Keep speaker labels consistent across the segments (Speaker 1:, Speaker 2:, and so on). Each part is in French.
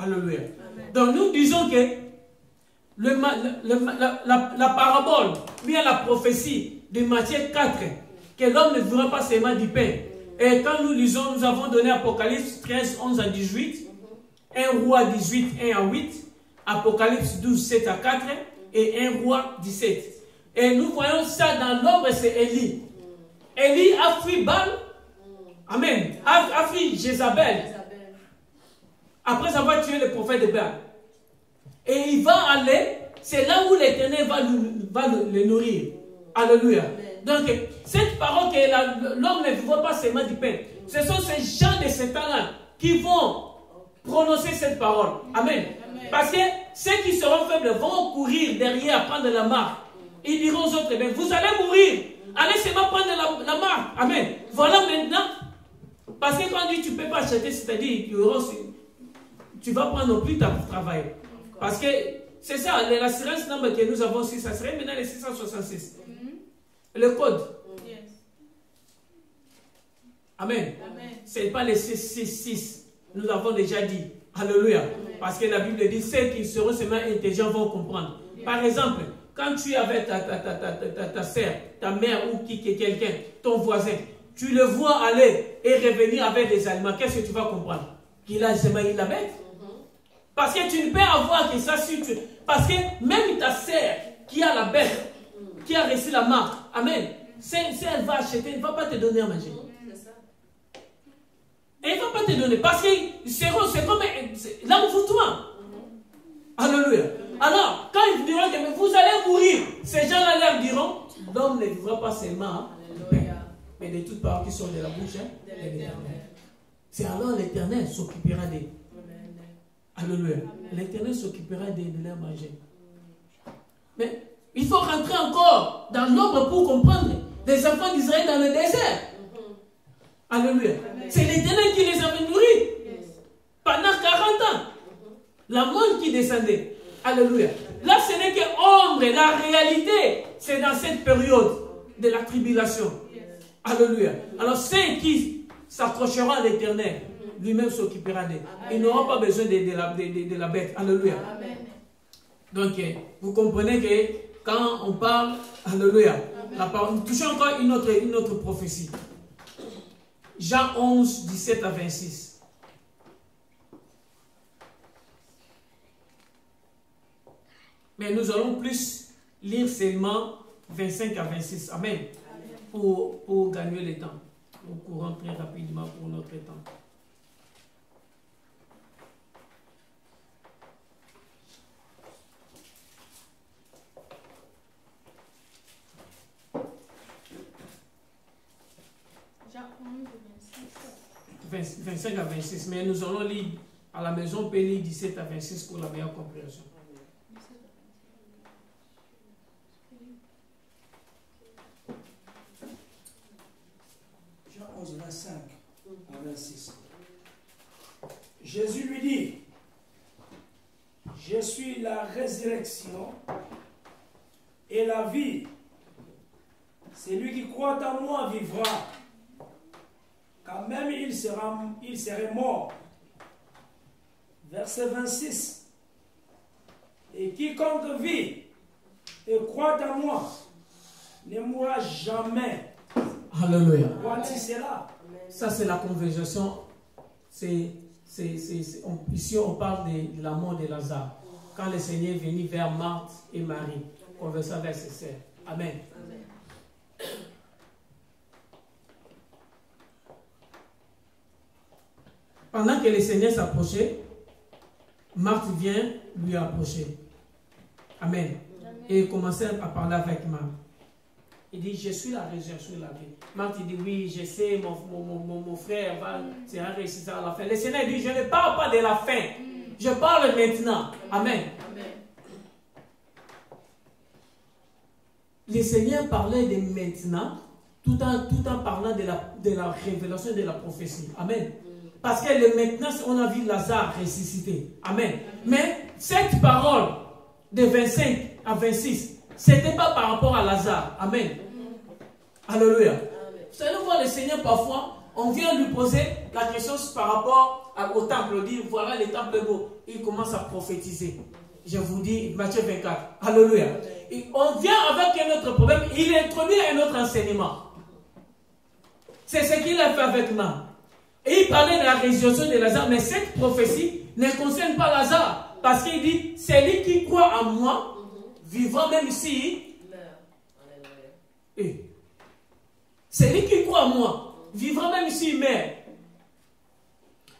Speaker 1: Alléluia. Donc nous disons que la parabole, bien la prophétie de Matthieu 4, que l'homme ne vivra pas seulement du pain. Et quand nous lisons, nous avons donné Apocalypse 13, 11 à 18, 1 Roi 18, 1 à 8, Apocalypse 12, 7 à 4 et 1 Roi 17. Et nous voyons ça dans l'ombre, c'est Élie. Élie a fui Baal. Amen. A fui Jézabel. Après avoir tué le prophète de Baal. Et il va aller, c'est là où l'Éternel va le nourrir. Alléluia. Donc, cette parole que l'homme ne vivra pas seulement du pain, ce sont ces gens de ce temps-là qui vont prononcer cette parole. Amen. Parce que ceux qui seront faibles vont courir derrière, prendre la marque. Ils diront aux autres, mais vous allez mourir. Allez seulement prendre la marque. Amen. Voilà maintenant. Parce que quand on dit tu ne peux pas acheter, c'est-à-dire tu vas prendre plus pour travailler. Parce que c'est ça, l'assurance number que nous avons aussi, ça serait maintenant les 666. Le code. Amen. Ce n'est pas les 666. Nous l'avons déjà dit. Alléluia. Parce que la Bible dit, ceux qui seront seulement intelligents vont comprendre. Par exemple, quand tu es avec ta sœur, ta mère ou quelqu'un, ton voisin, tu le vois aller et revenir avec des aliments, qu'est-ce que tu vas comprendre? Qu'il a seulement la bête. Parce que tu ne peux avoir que ça sur tu. Parce que même ta sœur qui a la bête, qui a reçu la marque, amen, si elle va acheter, elle ne va pas te donner à manger. Elle ne va pas te donner. Parce que c'est comme l'envoûtement. Alléluia. Alors, quand ils diront que vous allez mourir, ces gens-là leur diront, l'homme ne vivra pas seulement de pain, mais de toutes parts qui sont de la bouche de l'Éternel. C'est alors l'Éternel s'occupera d'eux. Alléluia. L'Éternel s'occupera de leur manger. Mais il faut rentrer encore dans l'ombre pour comprendre les enfants d'Israël dans le désert. Alléluia. C'est l'Éternel qui les avait nourris pendant 40 ans. La manne qui descendait. Alléluia. Là, ce n'est que ombre. La réalité, c'est dans cette période de la tribulation. Alléluia. Alors, ceux qui s'accrocheront à l'Éternel, lui-même s'occupera d'eux. Ils n'auront pas besoin de la bête. Alléluia. Donc, vous comprenez que quand on parle, alléluia, touchons encore une autre prophétie. Jean 11, 17 à 26. Mais nous allons plus lire seulement 25 à 26. Amen. Pour gagner le temps. Nous courons très rapidement pour notre temps.
Speaker 2: Jean 11, 26.
Speaker 1: 25 à 26. Mais nous allons lire à la maison, on peut lire 17 à 26 pour la meilleure compréhension.
Speaker 3: Jean 11, 25 à 26. Jésus lui dit, je suis la résurrection et la vie. Celui qui croit en moi vivra, quand même il serait mort. Verset 26. Et quiconque vit et croit en moi ne mourra jamais.
Speaker 1: Alléluia.
Speaker 3: Voici cela.
Speaker 1: Ça, c'est la conversation. Ici, on parle de la mort de Lazare. Quand le Seigneur est venu vers Marthe et Marie, conversant avec ses sœurs. Amen. Pendant que le Seigneur s'approchait, Marthe vient lui approcher. Amen. Et il commençait à parler avec Marthe. Il dit, je suis la résurrection de la vie. Marthe dit, oui, je sais, mon frère sera ressuscité à la fin. Le Seigneur dit, je ne parle pas de la fin. Je parle maintenant. Amen. Le Seigneur parlait de maintenant, tout en parlant de la révélation de la prophétie. Amen. Parce que le maintenant, on a vu Lazare ressuscité. Amen. Mais cette parole de 25 à 26, ce n'était pas par rapport à Lazare. Amen. Alléluia. Vous allez voir le Seigneur parfois, on vient lui poser la question par rapport au temple, dit voilà le temple est beau. Il commence à prophétiser. Je vous dis, Matthieu 24. Alléluia. Et on vient avec un autre problème. Il introduit un autre enseignement. C'est ce qu'il a fait avec Marc. Et il parlait de la résurrection de Lazare. Mais cette prophétie ne concerne pas Lazare. Parce qu'il dit, celui qui croit en moi vivra même s'il meurt. Celui qui croit en moi vivra même s'il meurt.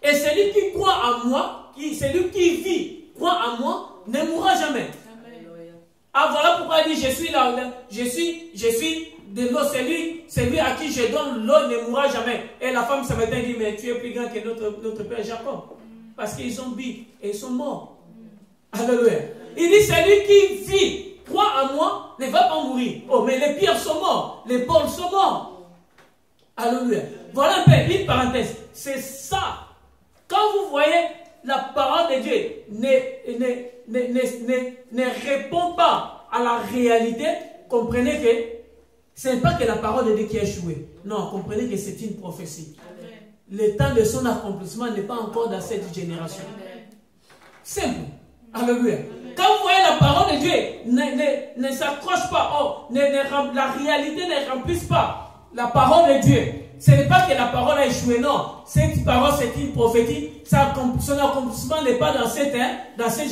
Speaker 1: Et celui qui croit en moi, celui qui vit, croit en moi, ne mourra jamais. Amen. Ah, voilà pourquoi il dit, je suis là, je suis de l'eau, celui à qui je donne l'eau ne mourra jamais. Et la femme ce matin dit, mais tu es plus grand que notre père Jacob. Parce qu'ils ont vécu et ils sont morts. Alléluia. Il dit, celui qui vit, croit en moi, ne va pas mourir. Oh, mais les pierres sont morts, les Pauls sont morts. Alléluia. Voilà un peu, une parenthèse. C'est ça. Quand vous voyez la parole de Dieu ne répond pas à la réalité, comprenez que ce n'est pas que la parole de Dieu qui a échoué. Non, comprenez que c'est une prophétie. Amen. Le temps de son accomplissement n'est pas encore dans cette génération. Amen. Simple. Alléluia. Quand vous voyez la parole de Dieu ne s'accroche pas, la réalité ne remplisse pas la parole de Dieu. Ce n'est pas que la parole a échoué, non. Cette parole, c'est une prophétie. Son accomplissement n'est pas dans cette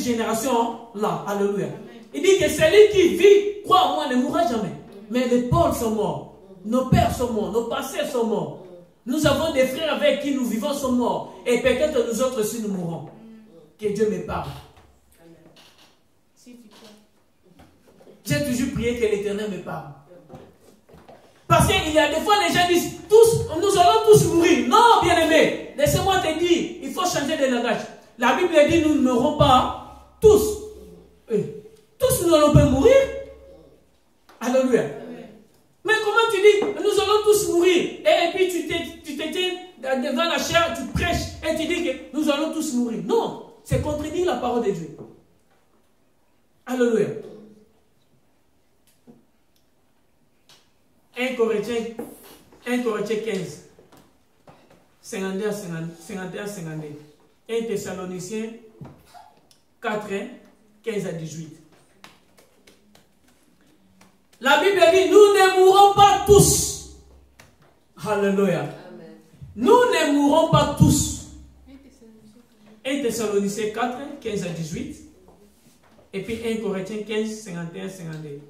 Speaker 1: génération-là. Alléluia. Il dit que celui qui vit, croit en moi, ne mourra jamais. Mais les Pauls sont morts. Nos pères sont morts. Nos passés sont morts. Nous avons des frères avec qui nous vivons sont morts. Et peut-être nous autres aussi nous mourrons. Que Dieu me parle. J'ai toujours prié que l'Éternel me parle. Parce qu'il y a des fois, les gens disent, nous allons tous mourir. Non, bien-aimé, laissez-moi te dire, il faut changer de langage. La Bible dit, nous ne mourrons pas tous. Tous nous allons pas mourir. Alléluia. Mais comment tu dis, nous allons tous mourir. Et puis tu te tiens devant la chair, tu prêches et tu dis que nous allons tous mourir. Non, c'est contredire la parole de Dieu. Alléluia. 1 Corinthiens 15, 51 à 52. 1 Thessaloniciens 4, 15 à 18. La Bible dit, nous ne mourrons pas tous. Alléluia. Amen. Nous ne mourrons pas tous. 1 Thessaloniciens 4, 15 à 18. Et puis 1 Corinthiens 15, 51 à 52.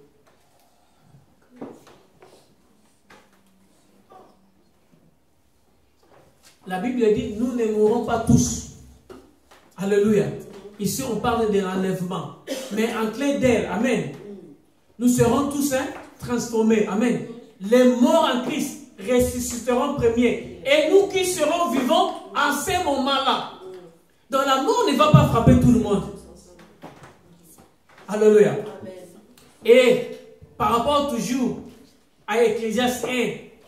Speaker 1: La Bible dit, nous ne mourrons pas tous. Alléluia. Ici, on parle de l'enlèvement. Mais en clin d'œil, amen. Nous serons tous transformés. Amen. Les morts en Christ ressusciteront premiers. Et nous qui serons vivants en ce moment-là. Donc la mort ne va pas frapper tout le monde. Alléluia. Et par rapport toujours à Ecclésiaste 1,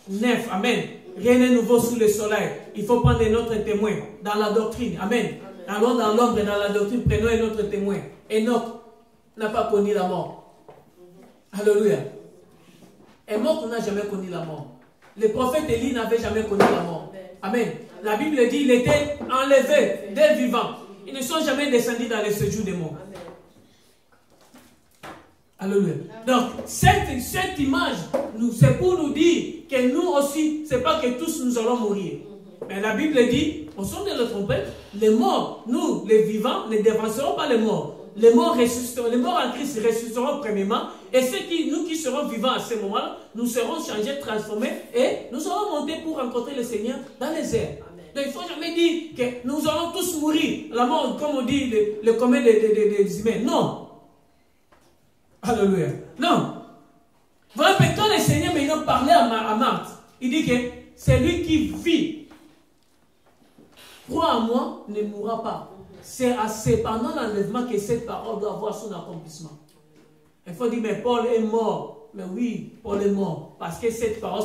Speaker 1: 9, amen. Rien n'est nouveau sous le soleil. Il faut prendre notre témoin dans la doctrine. Amen. Allons dans l'ombre et dans la doctrine, prenons un autre témoin. Enoch n'a pas connu la mort. Alléluia. Enoch n'a jamais connu la mort. Le prophète Élie n'avait jamais connu la mort. Amen. La Bible dit qu'il était enlevé des vivants. Ils ne sont jamais descendus dans les séjours des morts. Alléluia. Donc, cette image, c'est pour nous dire que nous aussi, ce n'est pas que tous nous allons mourir. Mais la Bible dit, au son de la trompette, les morts, nous, les vivants, ne dévancerons pas les morts. Les morts ressusciteront, les morts en Christ ressusciteront premièrement. Et nous qui serons vivants à ce moment-là, nous serons changés, transformés et nous allons monter pour rencontrer le Seigneur dans les airs. Donc il ne faut jamais dire que nous allons tous mourir. La mort, comme on dit, le commun des humains. Non. Alléluia. Non. Voilà, quand le Seigneur maintenant parlait à Marthe, il dit que celui qui vit, croit en moi, ne mourra pas. C'est pendant l'enlèvement que cette parole doit avoir son accomplissement. Il faut dire, mais Paul est mort. Mais oui, Paul est mort. Parce que cette parole,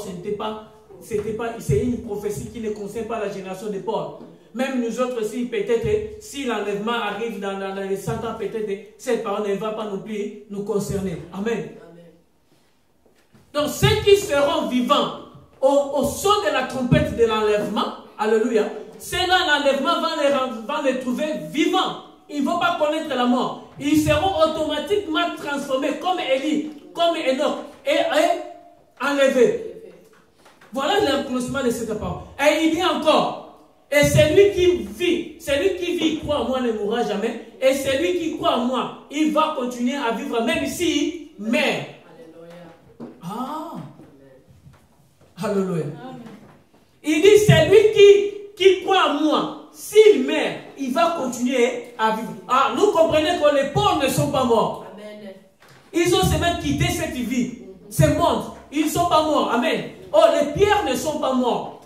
Speaker 1: c'est une prophétie qui ne concerne pas la génération de Paul. Même nous autres aussi, peut-être, si l'enlèvement arrive dans les 100 ans, peut-être, cette parole ne va pas non plus nous concerner. Amen. Donc, ceux qui seront vivants au son de la trompette de l'enlèvement, alléluia, ceux-là, l'enlèvement va les trouver vivants. Ils ne vont pas connaître la mort. Ils seront automatiquement transformés comme Élie, comme Enoch, et enlevés. Voilà l'accomplissement de cette parole. Et il dit encore, et celui qui vit, croit en moi, ne mourra jamais. Et celui qui croit en moi, il va continuer à vivre, même ici, mais. Ah. Alléluia. Il dit, celui qui croit en moi, s'il meurt, il va continuer à vivre. Ah, nous comprenons que les pauvres ne sont pas morts. Amen. Ils ont seulement quitté cette vie, ce monde. Ils ne sont pas morts. Amen. Oh, les pierres ne sont pas morts.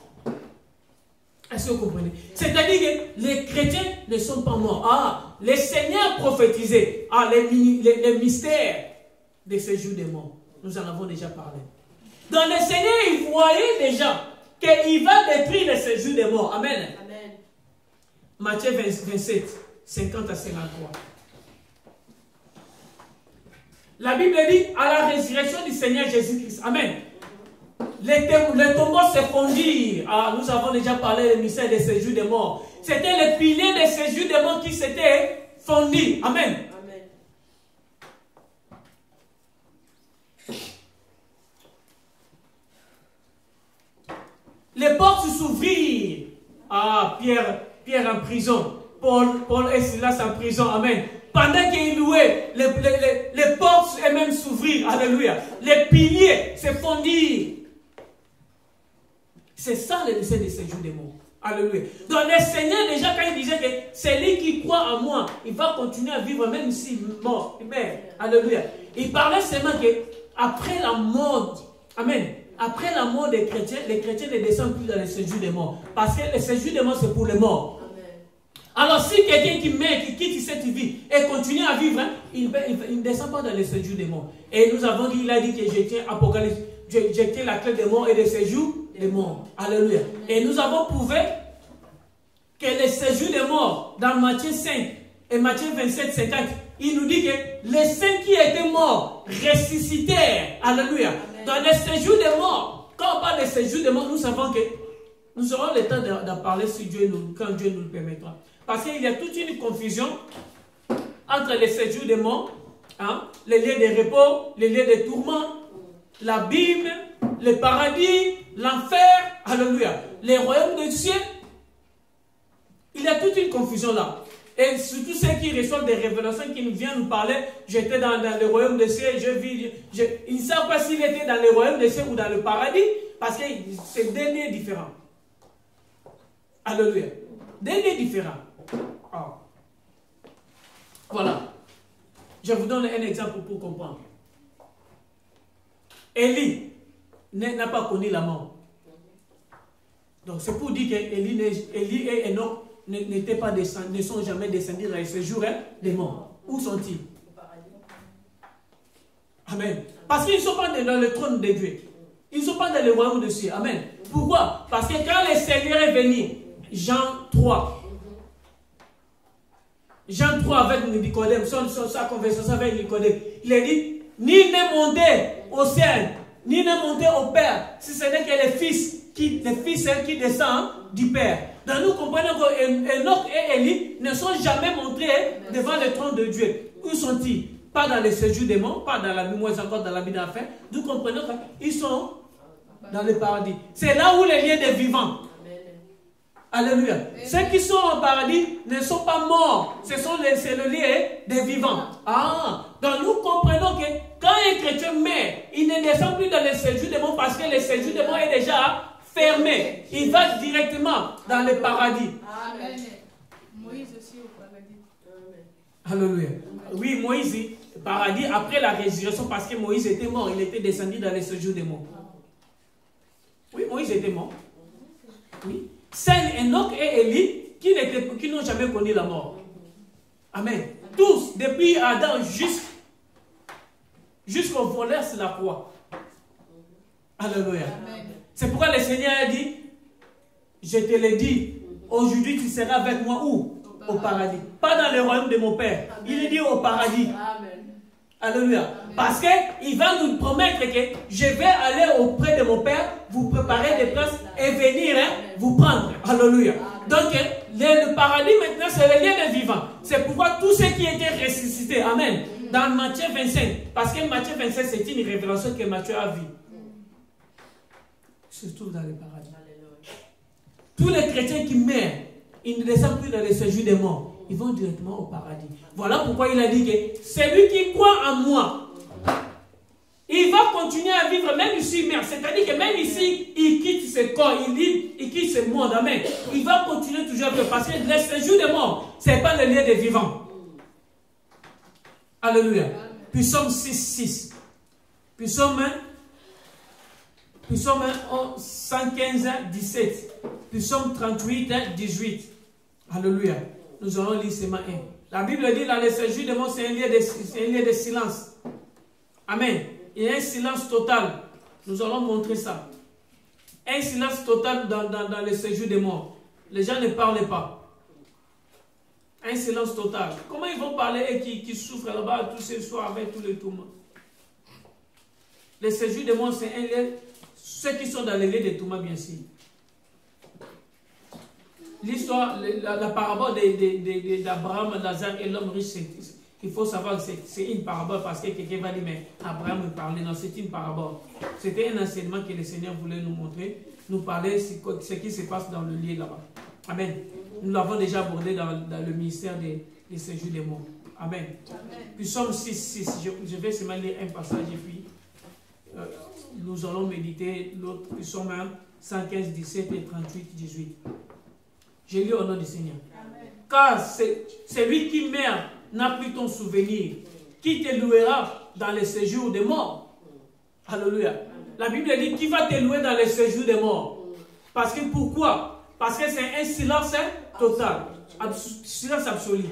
Speaker 1: Est-ce que vous comprenez? C'est-à-dire que les chrétiens ne sont pas morts. Ah, les seigneurs prophétisaient. Ah, les mystères de ces jours des morts. Nous en avons déjà parlé. Dans les seigneurs, ils voyaient déjà qu'il va détruire le séjour des morts. Amen. Amen. Matthieu 27, 50 à 53. La Bible dit à la résurrection du Seigneur Jésus-Christ. Amen. Les tombeaux se fondirent. Ah, nous avons déjà parlé du mystère des séjours des morts. C'était le pilier des séjours des morts qui s'était fondu. Amen. Amen. Les portes s'ouvrirent. Ah, Pierre en prison. Paul et Silas en prison. Amen. Pendant qu'ils louaient, les portes elles-mêmes s'ouvrirent. Alléluia. Les piliers se fondirent. C'est ça le mystère des séjours des morts. Alléluia. Donc le Seigneur déjà quand il disait que c'est lui qui croit en moi, il va continuer à vivre même s'il est mort. Amen. Alléluia. Il parlait seulement que après la mort, amen, après la mort des chrétiens, les chrétiens ne descendent plus dans le séjour des morts. Parce que le séjour des morts c'est pour les morts. Alors si quelqu'un qui meurt, qui quitte cette vie et continue à vivre, hein, il ne descend pas dans le séjour des morts. Et nous avons dit, il a dit que je tiens Apocalypse, je tiens la clé des morts et des séjours des morts. Alléluia. Et nous avons prouvé que le séjour des morts dans Matthieu 5 et Matthieu 27, 50, il nous dit que les saints qui étaient morts ressuscitèrent. Alléluia. Dans le séjour des morts, quand on parle de séjour des morts, nous savons que nous aurons le temps d'en parler si quand Dieu nous le permettra. Parce qu'il y a toute une confusion entre les séjours des morts, hein, les lieux de repos, les lieux de tourment, l'abîme, le paradis, l'enfer, alléluia, les royaumes de Dieu. Il y a toute une confusion là. Et surtout ceux qui reçoivent des révélations qui nous viennent nous parler, j'étais dans le royaume de ciel, ils ne savent pas s'il était dans le royaume de ciel ou dans le paradis, parce que c'est deux lieux différents. Alléluia. Deux lieux différents. Oh. Voilà. Je vous donne un exemple pour comprendre. Élie n'a pas connu la mort. Donc c'est pour dire que Élie et Enoch ne sont jamais descendus dans ce jour des morts. Où sont-ils? Amen. Parce qu'ils ne sont pas dans le trône de Dieu. Ils ne sont pas dans le royaume de Dieu. Amen. Pourquoi? Parce que quand le Seigneur est venu, Jean 3 avec Nicodème, sa conversation avec Nicodème, il a dit, ni ne monter au ciel, ni ne monter au Père, si ce n'est que les fils qui descendent du Père. Donc nous comprenons que Enoch et Élie ne sont jamais montrés devant le trône de Dieu. Où sont-ils? Pas dans les séjours des morts, pas dans la vie, moins encore dans la vie d'enfer. Nous comprenons qu'ils sont dans le paradis. C'est là où les lieux des vivants. Alléluia. Ceux qui sont au paradis ne sont pas morts. C'est le lieu des vivants. Ah, donc nous comprenons que quand un chrétien meurt, il ne descend plus dans le séjour des morts parce que le séjour des morts est déjà fermé. Il va directement dans le paradis.
Speaker 2: Amen. Moïse aussi au paradis.
Speaker 1: Alléluia. Oui, Moïse, paradis après la résurrection parce que Moïse était mort. Il était descendu dans le séjour des morts. Oui, Moïse était mort. Oui. C'est Enoch et Élie qui n'ont jamais connu la mort. Amen. Tous, depuis Adam jusqu'au voleur sur la croix. Alléluia. C'est pourquoi le Seigneur a dit, je te l'ai dit, aujourd'hui tu seras avec moi où? Au paradis. Pas dans le royaume de mon Père. Il est dit au paradis. Alléluia. Parce qu'il va nous promettre que je vais aller auprès de mon Père, vous préparer des places et venir vous prendre. Alléluia. Donc, le paradis maintenant, c'est le lieu des vivants. C'est pourquoi tous ceux qui étaient ressuscités, amen, dans Matthieu 25, parce que Matthieu 25, c'est une révélation que Matthieu a vue. Se trouve dans le paradis. Tous les chrétiens qui meurent, ils ne descendent plus dans le séjour des morts. Ils vont directement au paradis. Voilà pourquoi il a dit que celui qui croit en moi, il va continuer à vivre même ici, mais c'est-à-dire que même ici, il quitte ce corps, il quitte ce monde, amen. Il va continuer toujours à vivre parce que le séjour des morts, ce n'est pas le lieu des vivants. Alléluia. Psaume 6. Psaume 115, 17. Psaume 38, 18. Alléluia. Nous allons lire seulement un. La Bible dit dans le séjour des morts, c'est un lieu de silence. Amen. Il y a un silence total. Nous allons montrer ça. Un silence total dans le séjour des morts. Les gens ne parlent pas. Un silence total. Comment ils vont parler et qui souffrent là-bas tous ces soirs avec tous les tourments? Le séjour des morts, c'est un lieu. Ceux qui sont dans les lieux des tourments, bien sûr. L'histoire, la parabole d'Abraham, Lazare et l'homme riche, il faut savoir que c'est une parabole parce que quelqu'un va dire, mais Abraham me parlait. Non, c'est une parabole. C'était un enseignement que le Seigneur voulait nous montrer, nous parler de ce qui se passe dans le lieu là-bas. Amen. Nous l'avons déjà abordé dans le ministère des séjours des morts. Amen. Psaume 6. Je vais seulement lire un passage et puis nous allons méditer l'autre psaume 115, 17 et 38, 18. Je lis au nom du Seigneur. Amen. Car c'est lui qui meurt n'a plus ton souvenir, qui te louera dans les séjours des morts. Alléluia. La Bible dit qui va te louer dans les séjours des morts. Parce que pourquoi? Parce que c'est un silence total, silence absolu.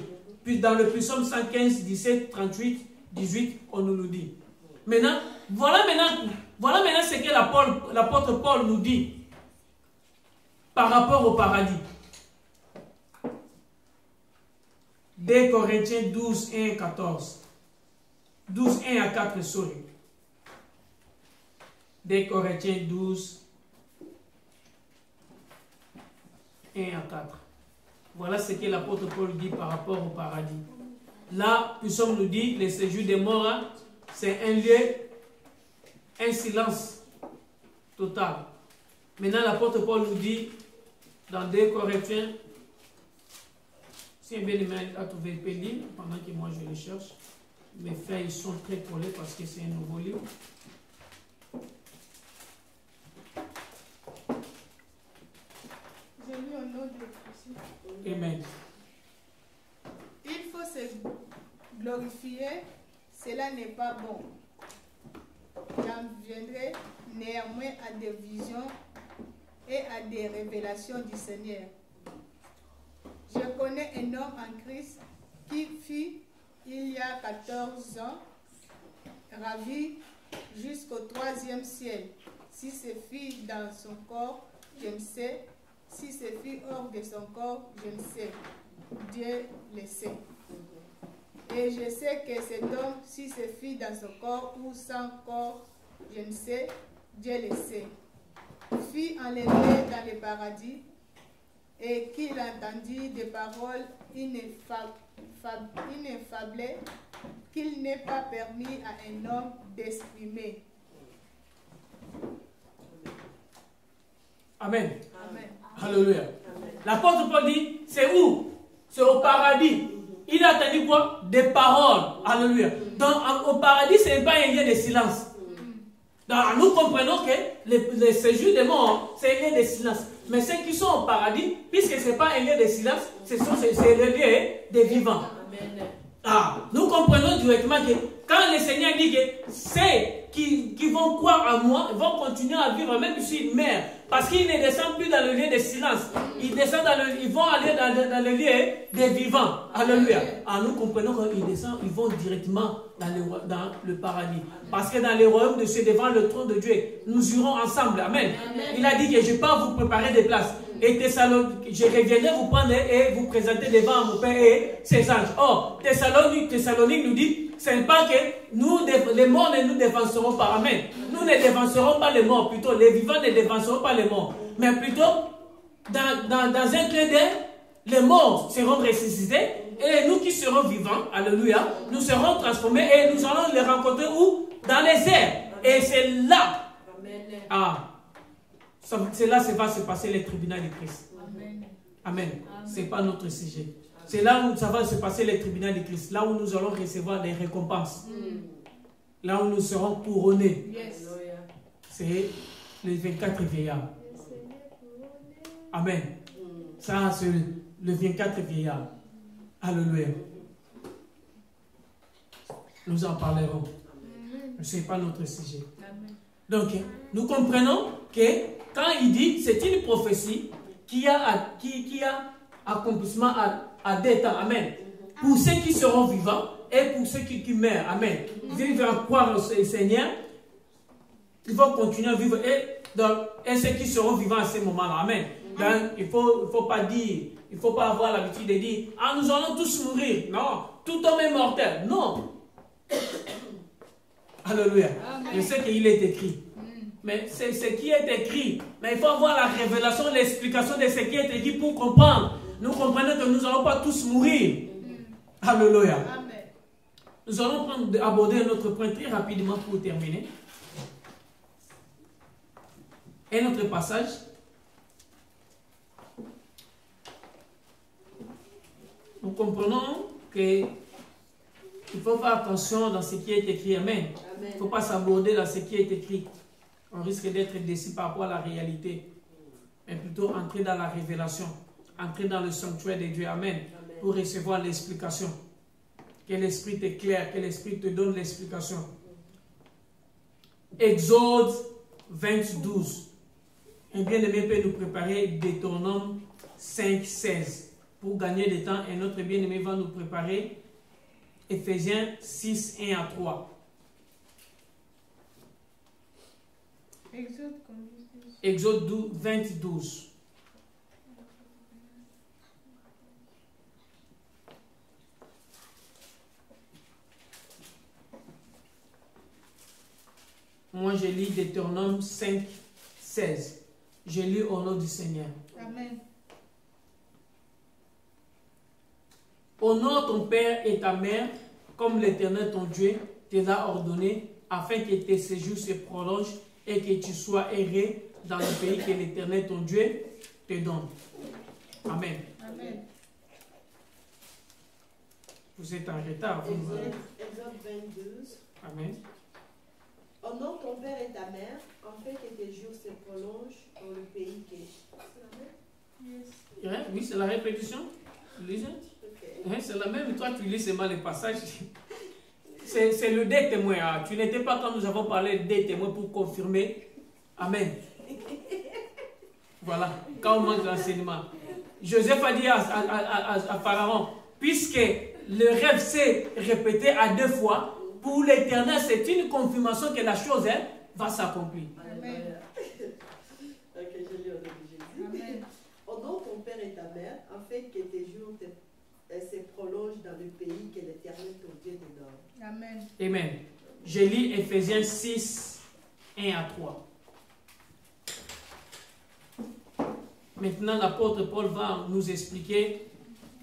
Speaker 1: Puis dans le psaume 115, 17, 38, 18, on nous le dit. Maintenant, voilà maintenant ce que l'apôtre Paul nous dit par rapport au paradis. 2 Corinthiens 12, 1 à 14. 12, 1 à 4, sorry. 2 Corinthiens 12, 1 à 4. Voilà ce que l'apôtre Paul dit par rapport au paradis. Là, Psaume nous dit, le séjour des morts, c'est un lieu, un silence total. Maintenant, l'apôtre Paul nous dit, dans 2 Corinthiens, si un bien aimé a trouvé le livre, pendant que moi je le cherche, mes feuilles sont très collées parce que c'est un nouveau livre.
Speaker 2: J'ai lu un autre aussi.
Speaker 1: Amen.
Speaker 2: Il faut se glorifier, cela n'est pas bon. J'en viendrai néanmoins à des visions et à des révélations du Seigneur. Je connais un homme en Christ qui fut, il y a 14 ans, ravi jusqu'au 3e ciel. Si ce fut dans son corps, je ne sais. Si ce fut hors de son corps, je ne sais. Dieu le sait. Et je sais que cet homme, si ce fut dans son corps ou sans corps, je ne sais. Dieu le sait. Fut enlevé dans le paradis et qu'il entendit des paroles ineffables qu'il n'est pas permis à un homme d'exprimer.
Speaker 1: Amen.
Speaker 2: Amen.
Speaker 1: Alléluia. L'apôtre Paul dit, c'est où? C'est au paradis. Il a entendu quoi? Des paroles. Alléluia. Donc, au paradis, ce n'est pas un lieu de silence. Donc, nous comprenons que le séjour des morts, c'est un lieu de silence. Mais ceux qui sont au paradis, puisque ce n'est pas un lieu de silence, c'est le lieu des vivants. Amen. Ah, nous comprenons directement que quand le Seigneur dit que c'est qui vont croire en moi vont continuer à vivre, même si ils meurent. Parce qu'ils ne descendent plus dans le lieu de silence. Ils descendent ils vont aller dans le lieu des vivants. Alléluia. Alors nous comprenons qu'ils descendent, ils vont directement dans le paradis. Parce que dans les royaumes de Dieu, devant le trône de Dieu, nous irons ensemble. Amen. Il a dit que je ne vais pas vous préparer des places. Et je reviendrai vous prendre et vous présenter devant mon Père et ses anges. Or, Thessalonique nous dit, ce n'est pas que nous, les morts ne nous dévanceront pas. Amen. Nous ne dévancerons pas les morts, plutôt les vivants ne dévanceront pas les morts. Mais plutôt, dans un clin d'œil, les morts seront ressuscités et nous qui serons vivants, alléluia, nous serons transformés et nous allons les rencontrer où? Dans les airs. Et c'est là. C'est là que va se passer le tribunal du Christ. Amen. Amen. Ce n'est pas notre sujet. C'est là où ça va se passer le tribunal du Christ. Là où nous allons recevoir des récompenses. Là où nous serons couronnés. Yes. C'est les 24 vieillards. Amen. Ça, c'est le 24 vieillards. Alléluia. Nous en parlerons. Ce n'est pas notre sujet. Donc, nous comprenons que quand il dit, c'est une prophétie qui a accomplissement à des temps. Amen. Pour ceux qui seront vivants et pour ceux qui meurent. Amen. Ils vont croire au Seigneur. Ils vont continuer à vivre. Et ceux qui seront vivants à ce moment-là. Amen. Donc, il ne faut pas dire, il ne faut pas avoir l'habitude de dire, ah, nous allons tous mourir. Non. Tout homme est mortel. Non. Alléluia. Je sais qu'il est écrit. Mais c'est ce qui est écrit. Mais il faut avoir la révélation, l'explication de ce qui est écrit pour comprendre. Nous comprenons que nous n'allons pas tous mourir. Alléluia. Amen. Nous allons aborder notre point très rapidement pour terminer. Et notre passage. Nous comprenons que il faut faire attention dans ce qui est écrit. Amen. Il ne faut pas s'aborder dans ce qui est écrit. On risque d'être déçu par rapport à la réalité. Mais plutôt entrer dans la révélation. Entrer dans le sanctuaire de Dieu. Amen. Pour recevoir l'explication. Que l'Esprit t'éclaire. Que l'Esprit te donne l'explication. Exode 20:12. Un bien-aimé peut nous préparer Deutéronome 5:16. Pour gagner du temps, un autre bien-aimé va nous préparer Éphésiens 6:1-3. Exode 20:12. Moi, je lis Deutéronome 5:16. Je lis au nom du Seigneur. Amen. Honore ton père et ta mère, comme l'Éternel ton Dieu te l'a ordonné, afin que tes séjours se prolongent et que tu sois erré dans le pays que l'Éternel ton Dieu te donne. Amen. Amen. Vous êtes en retard.
Speaker 4: Exode 22.
Speaker 1: Amen.
Speaker 4: Honore ton père et ta mère, afin que tes jours se prolongent dans le pays que...
Speaker 1: Yes. Oui, c'est la répétition. Lisez. Okay. C'est la même. Toi, tu lis seulement les passages. C'est le des témoins. Hein. Tu n'étais pas quand nous avons parlé des témoins pour confirmer. Amen. Voilà. Quand on manque l'enseignement. Joseph a dit à Pharaon, puisque le rêve s'est répété à 2 fois, pour l'Éternel, c'est une confirmation que la chose va s'accomplir.
Speaker 4: Amen. Ok, je lis au nom de Jésus. Amen. Honore ton père et ta mère, afin que tes jours se prolongent dans le pays que l'Éternel ton Dieu te donne.
Speaker 2: Amen.
Speaker 1: Amen. Je lis Éphésiens 6:1-3. Maintenant, l'apôtre Paul va nous expliquer,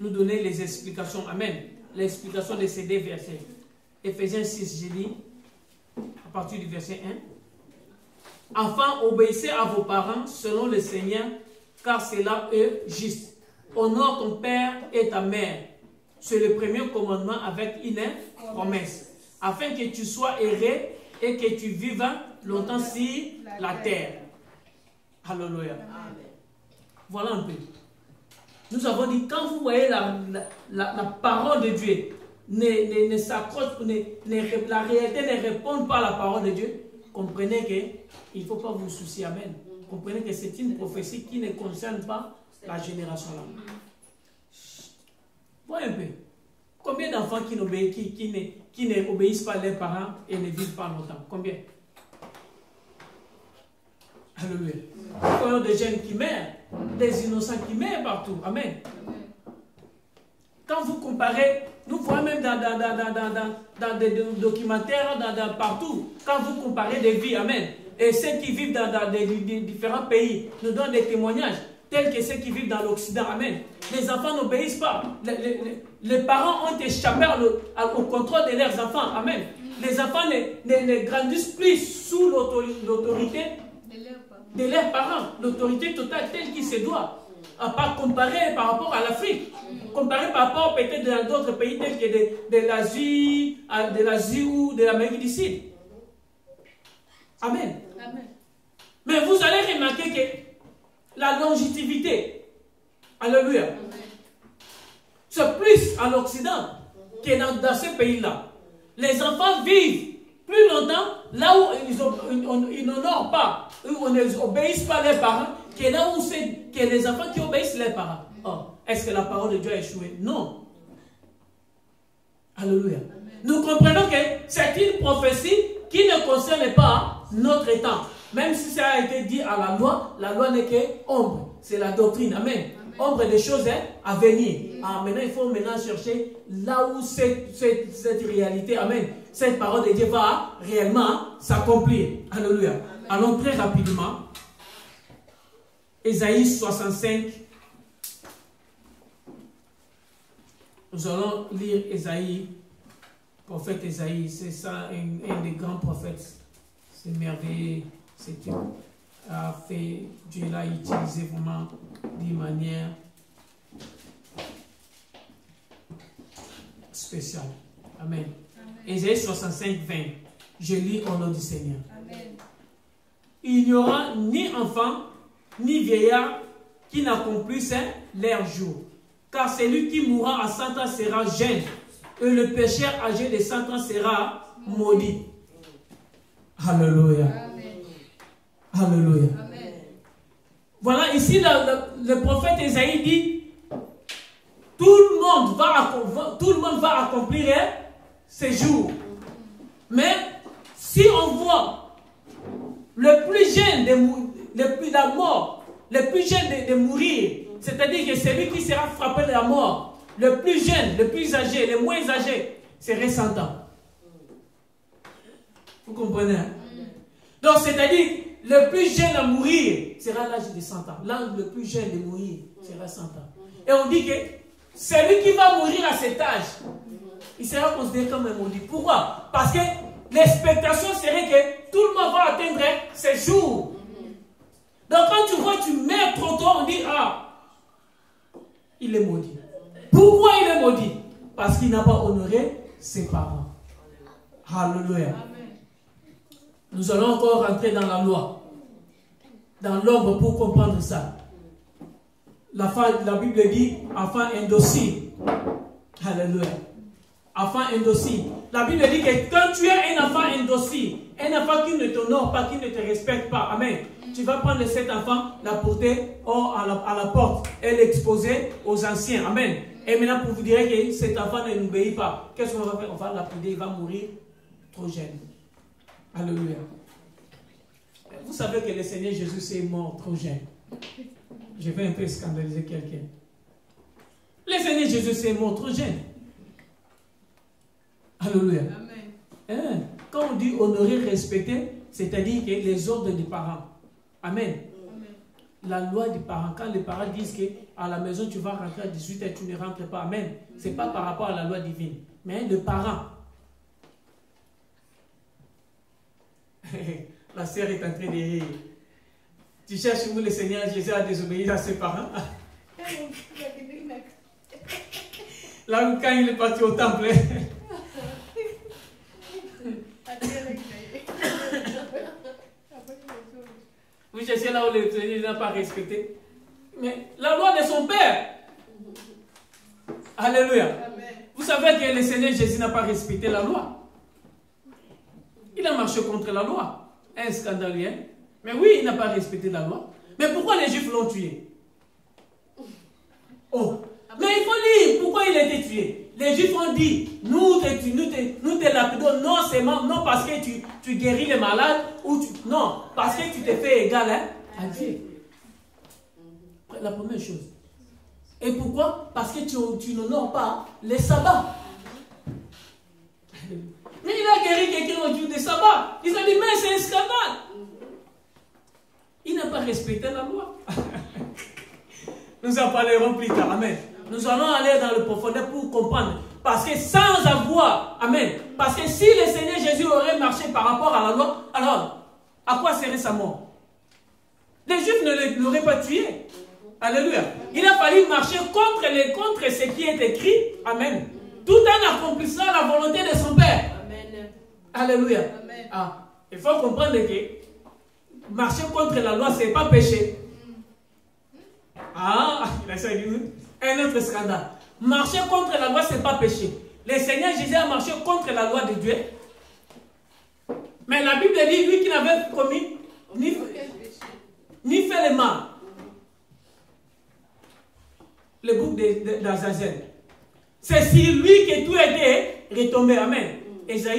Speaker 1: nous donner les explications. Amen. L'explication de ces 2 versets. Éphésiens 6, je lis à partir du verset 1. Enfin, obéissez à vos parents selon le Seigneur, car c'est là eux juste. Honore ton père et ta mère. C'est le premier commandement avec une promesse. Afin que tu sois erré et que tu vives longtemps sur la terre. Alléluia. Voilà un peu. Nous avons dit, quand vous voyez la parole de Dieu, ne s'accroche, la réalité ne répond pas à la parole de Dieu, comprenez qu'il ne faut pas vous soucier. Amen. Comprenez que c'est une prophétie qui ne concerne pas la génération là. Voyez un peu. Combien d'enfants qui n'obéissent pas à leurs parents et ne vivent pas longtemps? Combien? Alléluia. Combien de jeunes qui meurent, des innocents qui meurent partout. Amen. Quand vous comparez, nous voyons même dans des documentaires, partout, quand vous comparez des vies, amen, et ceux qui vivent dans des différents pays nous donnent des témoignages, tels que ceux qui vivent dans l'Occident, amen. Les enfants n'obéissent pas. Les parents ont échappé au contrôle de leurs enfants, amen. Les enfants ne grandissent plus sous l'autorité de leurs parents, l'autorité totale telle qu'il se doit. À pas comparer par rapport à l'Afrique, comparer par rapport peut-être dans d'autres pays tels que de l'Asie ou de l'Amérique du Sud. Amen. Amen. Mais vous allez remarquer que la longévité, alléluia, c'est plus à l'Occident que dans ces pays-là. Les enfants vivent plus longtemps là où ils n'honorent pas, où on n'obéissent pas leurs parents, que là où c'est que les enfants qui obéissent leurs parents. Oh, est-ce que la parole de Dieu a échoué? Non. Alléluia. Amen. Nous comprenons que c'est une prophétie qui ne concerne pas notre temps. Même si ça a été dit à la loi n'est qu'ombre. C'est la doctrine. Amen. Amen. Ombre des choses à venir. Ah, maintenant, il faut maintenant chercher là où cette réalité, amen, cette parole de Dieu va réellement s'accomplir. Alléluia. Amen. Allons très rapidement. Ésaïe 65. Nous allons lire Ésaïe, prophète Ésaïe. C'est ça, un des grands prophètes. C'est merveilleux. C'est Dieu a fait, Dieu l'a utilisé vraiment d'une manière spéciale. Amen. Ésaïe 65, 20. Je lis au nom du Seigneur. Amen. Il n'y aura ni enfant, ni vieillard qui n'accomplisse leur jour. Car celui qui mourra à 100 ans sera jeune, et le pécheur âgé de 100 ans sera maudit. Alléluia. Amen. Alléluia. Amen. Voilà, ici le prophète Ésaïe dit, tout le monde va accomplir ses jours. Mais si on voit le plus jeune le plus jeune de mourir, c'est-à-dire que celui qui sera frappé de la mort, le plus jeune, le plus âgé, le moins âgé, serait 100 ans. Vous comprenez? Hein? Donc, c'est-à-dire, le plus jeune à mourir sera l'âge de 100 ans. L'âge le plus jeune de mourir sera 100 ans. Et on dit que celui qui va mourir à cet âge, il sera considéré comme un maudit. Pourquoi? Parce que l'expectation serait que tout le monde va atteindre ses jours. Donc quand tu vois, tu meurs trop tôt, on dit, ah, il est maudit. Pourquoi il est maudit? Parce qu'il n'a pas honoré ses parents. Alléluia. Nous allons encore rentrer dans la loi, dans l'ombre pour comprendre ça. La Bible dit, enfant indocile. Alléluia. Enfant indocile. La Bible dit que quand tu es un enfant indocile, un enfant qui ne t'honore pas, qui ne te respecte pas, amen, tu vas prendre cet enfant, la porter à la porte et l'exposer aux anciens, amen. Et maintenant, pour vous dire que cet enfant ne nous obéit pas, qu'est-ce qu'on va faire? On va l'appeler, il va mourir trop jeune. Alléluia. Vous savez que le Seigneur Jésus est mort trop jeune. Je vais un peu scandaliser quelqu'un. Le Seigneur Jésus est mort trop jeune. Alléluia. Amen. Quand on dit honorer, respecter, c'est-à-dire que les ordres des parents. Amen. Amen. La loi des parents, quand les parents disent qu'à la maison tu vas rentrer à 18h, tu ne rentres pas. Amen. Ce n'est pas par rapport à la loi divine. Mais le parent. La sœur est en train de rire. Tu cherches où le Seigneur Jésus a désobéi à ses parents. Là, quand il est parti au temple. Vous cherchez là où le Seigneur n'a pas respecté. Mais la loi de son père. Alléluia. Amen. Vous savez que le Seigneur Jésus n'a pas respecté la loi. Il a marché contre la loi. Un scandaleux. Hein? Mais oui, il n'a pas respecté la loi. Mais pourquoi les Juifs l'ont tué? Oh. Mais il faut lire pourquoi il a été tué. Les Juifs ont dit, nous te lapidons, non seulement, non parce que tu guéris les malades, non, parce que tu te fais égal hein, à Dieu. La première chose. Et pourquoi? Parce que tu n'honores pas les sabbats. Mais il a guéri quelqu'un au jour des sabbats. Ils ont dit, mais c'est un scandale. Il n'a pas respecté la loi. Nous en parlerons plus tard. Amen. Nous allons aller dans le profondeur pour comprendre. Parce que sans avoir, amen, parce que si le Seigneur Jésus aurait marché par rapport à la loi, alors, à quoi serait sa mort? Les Juifs ne l'auraient pas tué. Alléluia. Il a fallu marcher contre ce qui est écrit, amen, tout en accomplissant la volonté de son Père. Amen. Alléluia. Amen. Ah, il faut comprendre que marcher contre la loi, ce n'est pas péché. Ah, il a dit un autre scandale. Marcher contre la loi, ce n'est pas péché. Le Seigneur Jésus a marché contre la loi de Dieu. Mais la Bible dit, lui qui n'avait commis ni fait le mal. Le bouc d'Azazel. C'est sur lui que tout était retombé. Amen. Esaïe